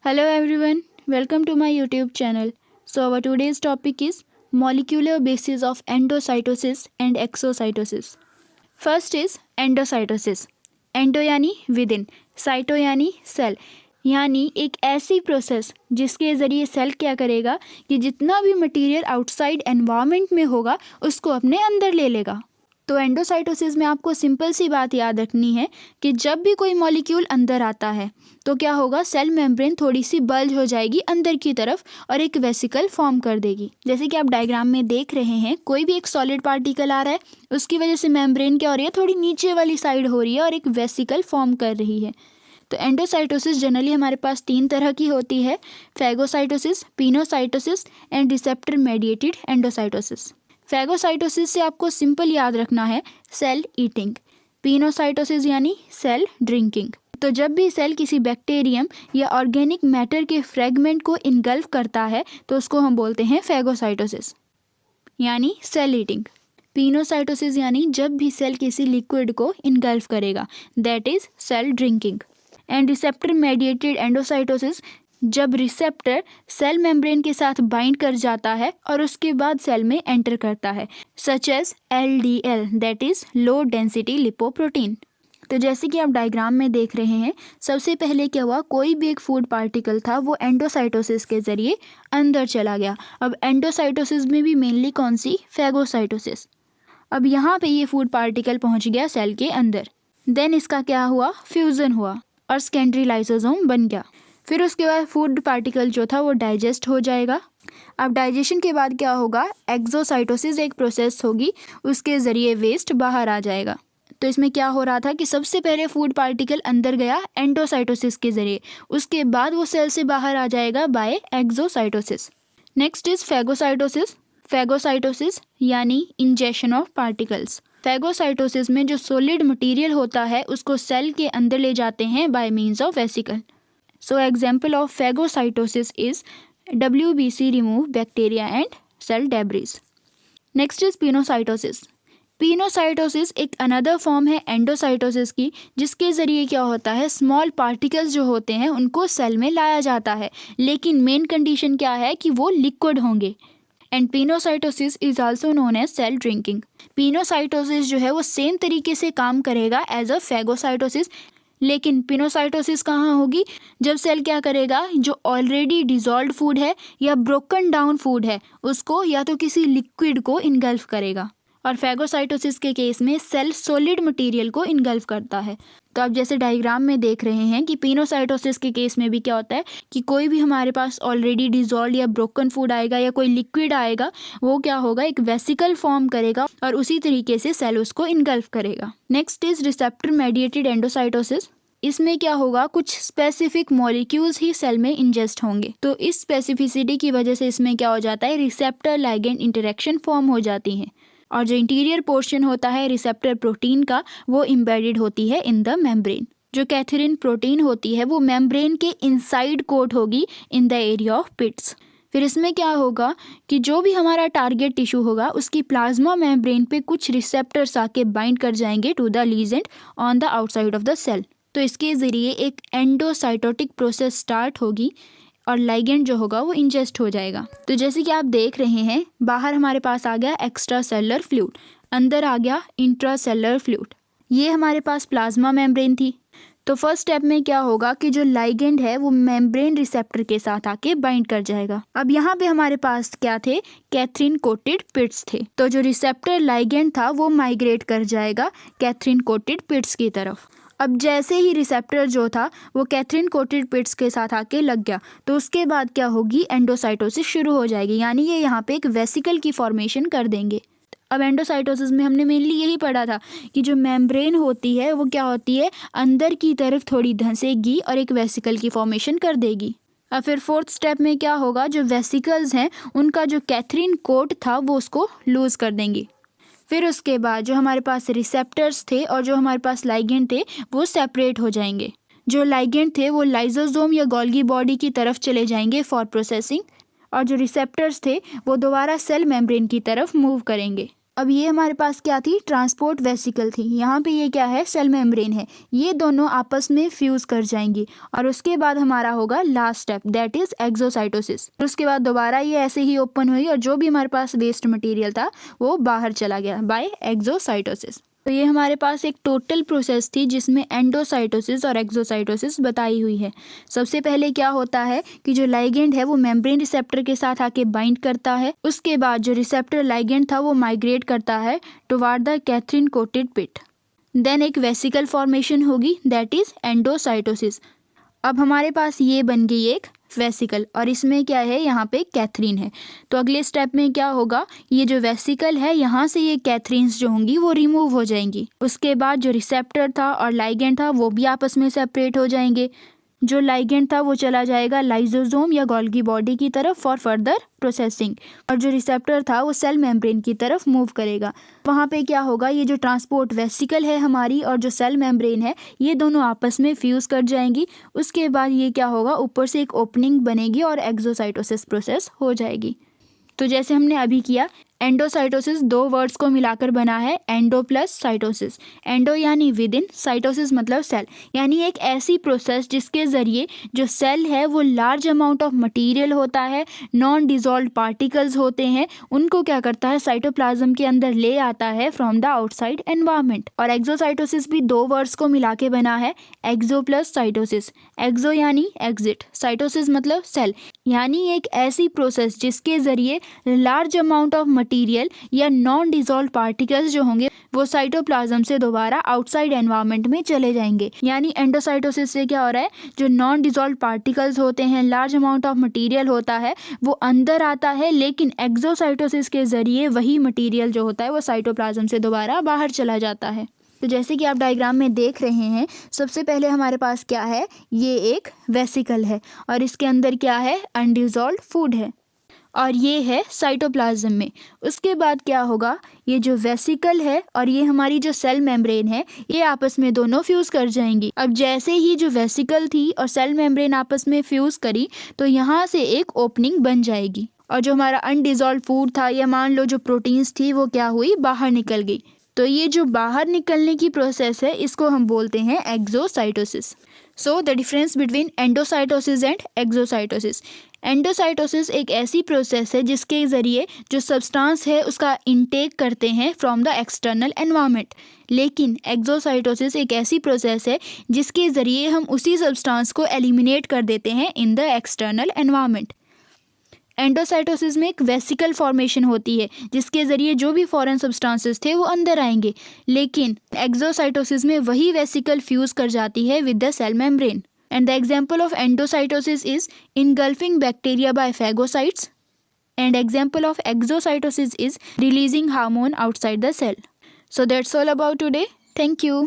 Hello everyone, welcome to my YouTube channel. So our today's topic is molecular basis of endocytosis and exocytosis. First is endocytosis. Endo यानी with in, cyto यानी cell, यानी एक ऐसी process जिसके ज़रिए cell क्या करेगा कि जितना भी मटेरियल आउटसाइड एनवायरनमेंट में होगा उसको अपने अंदर ले लेगा। तो एंडोसाइटोसिस में आपको सिंपल सी बात याद रखनी है कि जब भी कोई मॉलिक्यूल अंदर आता है तो क्या होगा, सेल मेम्ब्रेन थोड़ी सी बल्ज हो जाएगी अंदर की तरफ और एक वेसिकल फॉर्म कर देगी। जैसे कि आप डायग्राम में देख रहे हैं, कोई भी एक सॉलिड पार्टिकल आ रहा है, उसकी वजह से मेम्ब्रेन क्या हो रही है, थोड़ी नीचे वाली साइड हो रही है और एक वेसिकल फॉर्म कर रही है। तो एंडोसाइटोसिस जनरली हमारे पास 3 तरह की होती है, phagocytosis, pinocytosis and receptor mediated endocytosis. Phagocytosis से आपको सिंपल याद रखना है सेल ईटिंग, पिनोसाइटोसिस यानी सेल ड्रिंकिंग। तो जब भी सेल किसी बैक्टीरियम या ऑर्गेनिक मैटर के फ्रेगमेंट को इनगल्फ करता है तो उसको हम बोलते हैं फैगोसाइटोसिस यानी सेल ईटिंग। पिनोसाइटोसिस यानी जब भी सेल किसी लिक्विड को इनगल्फ करेगा, that is cell drinking. And receptor mediated endocytosis, जब रिसेप्टर सेल मेम्ब्रेन के साथ बाइंड कर जाता है और उसके बाद सेल में एंटर करता है, such as LDL, that is low density lipoprotein. तो जैसे कि आप डायग्राम में देख रहे हैं, सबसे पहले क्या हुआ, कोई भी एक फूड पार्टिकल था वो एंडोसाइटोसिस के जरिए अंदर चला गया। अब एंडोसाइटोसिस में भी मेनली कौन सी, फैगोसाइटोसिस। अब यहाँ पे ये फूड पार्टिकल पहुँच गया सेल के अंदर, देन इसका क्या हुआ, फ्यूज़न हुआ और सेकेंडरी लाइसोसोम बन गया। फिर उसके बाद फूड पार्टिकल जो था वो डाइजेस्ट हो जाएगा। अब डाइजेशन के बाद क्या होगा, एक्सोसाइटोसिस एक प्रोसेस होगी, उसके ज़रिए वेस्ट बाहर आ जाएगा। तो इसमें क्या हो रहा था कि सबसे पहले फूड पार्टिकल अंदर गया एंडोसाइटोसिस के ज़रिए, उसके बाद वो सेल से बाहर आ जाएगा by exocytosis. Next is phagocytosis. Phagocytosis यानी इंजेक्शन ऑफ पार्टिकल्स। फैगोसाइटोसिस में जो सॉलिड मटेरियल होता है उसको सेल के अंदर ले जाते हैं bye means of vesicle. So example of phagocytosis is WBC remove bacteria and cell debris. Next is pinocytosis. Pinocytosis एक अनदर फॉर्म है एंडोसाइटोसिस की, जिसके ज़रिए क्या होता है, स्मॉल पार्टिकल्स जो होते हैं उनको सेल में लाया जाता है, लेकिन मेन कंडीशन क्या है कि वो लिक्विड होंगे। And pinocytosis is also known as cell drinking. Pinocytosis जो है वो सेम तरीके से काम करेगा एज अ फैगोसाइटोसिस, लेकिन पिनोसाइटोसिस कहाँ होगी, जब सेल क्या करेगा, जो ऑलरेडी डिजॉल्व्ड फूड है या ब्रोकन डाउन फूड है उसको या तो किसी लिक्विड को इनगल्फ करेगा। और फैगोसाइटोसिस के केस में सेल सॉलिड मटेरियल को इनगल्फ करता है। तो आप जैसे डायग्राम में देख रहे हैं कि पिनोसाइटोसिस के केस में भी क्या होता है कि कोई भी हमारे पास ऑलरेडी डिजॉल्व या ब्रोकन फूड आएगा या कोई लिक्विड आएगा, वो क्या होगा, एक वेसिकल फॉर्म करेगा और उसी तरीके से सेल उसको इनगल्फ करेगा। Next is receptor mediated endocytosis. इसमें क्या होगा, कुछ स्पेसिफिक मॉलिक्यूल्स ही सेल में इंजेस्ट होंगे। तो इस स्पेसिफिसिटी की वजह से इसमें क्या हो जाता है, रिसेप्टर लाइगेंड इंटरेक्शन फॉर्म हो जाती है और जो इंटीरियर पोर्शन होता है रिसेप्टर प्रोटीन का वो एम्बेडेड होती है इन द मेम्ब्रेन। जो कैथरीन प्रोटीन होती है वो मेम्ब्रेन के इनसाइड कोट होगी इन द एरिया ऑफ पिट्स। फिर इसमें क्या होगा कि जो भी हमारा टारगेट टिश्यू होगा उसकी प्लाज्मा मेम्ब्रेन पे कुछ रिसेप्टर्स आके बाइंड कर जाएंगे to the ligand on the outside of the cell. तो इसके ज़रिए एक एंडोसाइटोटिक प्रोसेस स्टार्ट होगी और लाइगेंड जो होगा वो इंजेस्ट हो जाएगा। तो जैसे कि आप देख रहे हैं, बाहर हमारे पास आ गया एक्स्ट्रा सेलुलर फ्लूइड, अंदर आ गया इंट्रा सेलुलर फ्लूइड। ये हमारे पास प्लाज्मा मेम्ब्रेन थी। तो फर्स्ट स्टेप में क्या होगा कि जो लाइगेंड है वो मेम्ब्रेन रिसेप्टर के साथ आके बाइंड कर जाएगा। अब यहाँ पे हमारे पास क्या थे, कैथरीन कोटेड पिट्स थे। तो जो रिसेप्टर लाइगेंड था वो माइग्रेट कर जाएगा कैथरीन कोटेड पिट्स की तरफ। अब जैसे ही रिसेप्टर जो था वो कैथरीन कोटेड पिट्स के साथ आके लग गया, तो उसके बाद क्या होगी, एंडोसाइटोसिस शुरू हो जाएगी, यानी ये यहाँ पे एक वेसिकल की फॉर्मेशन कर देंगे। अब एंडोसाइटोसिस में हमने मेनली यही पढ़ा था कि जो मेम्ब्रेन होती है वो क्या होती है, अंदर की तरफ थोड़ी धंसेगी और एक वेसिकल की फॉर्मेशन कर देगी। अब फिर फोर्थ स्टेप में क्या होगा, जो वेसिकल्स हैं उनका जो कैथरीन कोट था वो उसको लूज कर देंगी। फिर उसके बाद जो हमारे पास रिसेप्टर्स थे और जो हमारे पास लाइगेंड थे वो सेपरेट हो जाएंगे। जो लाइगेंड थे वो लाइसोसोम या गोल्गी बॉडी की तरफ चले जाएंगे फॉर प्रोसेसिंग, और जो रिसेप्टर्स थे वो दोबारा सेल मेम्ब्रेन की तरफ मूव करेंगे। अब ये हमारे पास क्या थी, ट्रांसपोर्ट वेसिकल थी। यहाँ पे ये क्या है, सेल मेम्ब्रेन है। ये दोनों आपस में फ्यूज कर जाएंगी और उसके बाद हमारा होगा last step, that is exocytosis. उसके बाद दोबारा ये ऐसे ही ओपन हुई और जो भी हमारे पास वेस्ट मटेरियल था वो बाहर चला गया बाय एक्सोसाइटोसिस। तो ये हमारे पास एक टोटल प्रोसेस थी जिसमें एंडोसाइटोसिस और एक्सोसाइटोसिस बताई हुई है। सबसे पहले क्या होता है कि जो लाइगेंड है वो मेम्ब्रेन रिसेप्टर के साथ आके बाइंड करता है। उसके बाद जो रिसेप्टर लाइगेंड था वो माइग्रेट करता है toward the clathrin coated pit. Then एक वेसिकल फॉर्मेशन होगी, दैट इज एंडोसाइटोसिस। अब हमारे पास ये बन गई एक वेसिकल और इसमें क्या है, यहाँ पे कैथरीन है। तो अगले स्टेप में क्या होगा, ये जो वेसिकल है यहाँ से ये कैथरीन्स जो होंगी वो रिमूव हो जाएंगी। उसके बाद जो रिसेप्टर था और लाइगेंड था वो भी आपस में सेपरेट हो जाएंगे। जो लाइगेंड था वो चला जाएगा लाइसोसोम या गोल्गी बॉडी की तरफ फॉर फर्दर प्रोसेसिंग और जो रिसेप्टर था वो सेल मेम्ब्रेन की तरफ मूव करेगा। वहाँ पे क्या होगा, ये जो ट्रांसपोर्ट वेसिकल है हमारी और जो सेल मेम्ब्रेन है ये दोनों आपस में फ्यूज कर जाएंगी। उसके बाद ये क्या होगा, ऊपर से एक ओपनिंग बनेगी और एक्सोसाइटोसिस प्रोसेस हो जाएगी। तो जैसे हमने अभी किया, एंडोसाइटोसिस दो वर्ड्स को मिलाकर बना है, एंडो प्लस साइटोसिस। एंडो यानी विद इन, साइटोसिस मतलब सेल, यानी एक ऐसी प्रोसेस जिसके ज़रिए जो सेल है वो लार्ज अमाउंट ऑफ मटेरियल होता है, नॉन डिजॉल्व पार्टिकल्स होते हैं, उनको क्या करता है, साइटोप्लाज्म के अंदर ले आता है फ्रॉम द आउटसाइड एनवायरनमेंट। और एक्सोसाइटोसिस भी दो वर्ड्स को मिला के बना है, एक्सो प्लस साइटोसिस। एक्सो यानी एग्जिट, साइटोसिस मतलब सेल, यानी एक ऐसी प्रोसेस जिसके ज़रिए लार्ज अमाउंट ऑफ मटेरियल या नॉन डिजॉल्व पार्टिकल्स जो होंगे वो साइटोप्लाज्म से दोबारा आउटसाइड एनवायरनमेंट में चले जाएंगे। यानी एंडोसाइटोसिस से क्या हो रहा है, जो नॉन डिजॉल्व पार्टिकल्स होते हैं, लार्ज अमाउंट ऑफ मटेरियल होता है, वो अंदर आता है, लेकिन एक्सोसाइटोसिस के जरिए वही मटेरियल जो होता है वो साइटोप्लाज्म से दोबारा बाहर चला जाता है। तो जैसे कि आप डायग्राम में देख रहे हैं, सबसे पहले हमारे पास क्या है, ये एक वेसिकल है और इसके अंदर क्या है, अनडिजॉल्व फूड है और ये है साइटोप्लाज्म में। उसके बाद क्या होगा, ये जो वेसिकल है और ये हमारी जो सेल मेम्ब्रेन है ये आपस में दोनों फ्यूज कर जाएंगी। अब जैसे ही जो वेसिकल थी और सेल मेम्ब्रेन आपस में फ्यूज करी तो यहाँ से एक ओपनिंग बन जाएगी और जो हमारा अनडिजॉल्व फूड था या मान लो जो प्रोटीन्स थी वो क्या हुई, बाहर निकल गई। तो ये जो बाहर निकलने की प्रोसेस है इसको हम बोलते हैं exocytosis. So the difference between endocytosis and exocytosis. Endocytosis एक ऐसी प्रोसेस है जिसके ज़रिए जो सब्सटेंस है उसका इनटेक करते हैं फ्रॉम द एक्सटर्नल एनवायरनमेंट, लेकिन एक्सोसाइटोसिस एक ऐसी प्रोसेस है जिसके ज़रिए हम उसी सब्सटेंस को एलिमिनेट कर देते हैं in the external environment. Endocytosis में एक वेसिकल फॉर्मेशन होती है जिसके ज़रिए जो भी फॉरेन सब्सटेंसेस थे वो अंदर आएंगे, लेकिन एक्सोसाइटोसिस में वही वेसिकल फ्यूज कर जाती है with the cell membrane. And the example of endocytosis is engulfing bacteria by phagocytes, and example of exocytosis is releasing hormone outside the cell. So that's all about today. Thank you.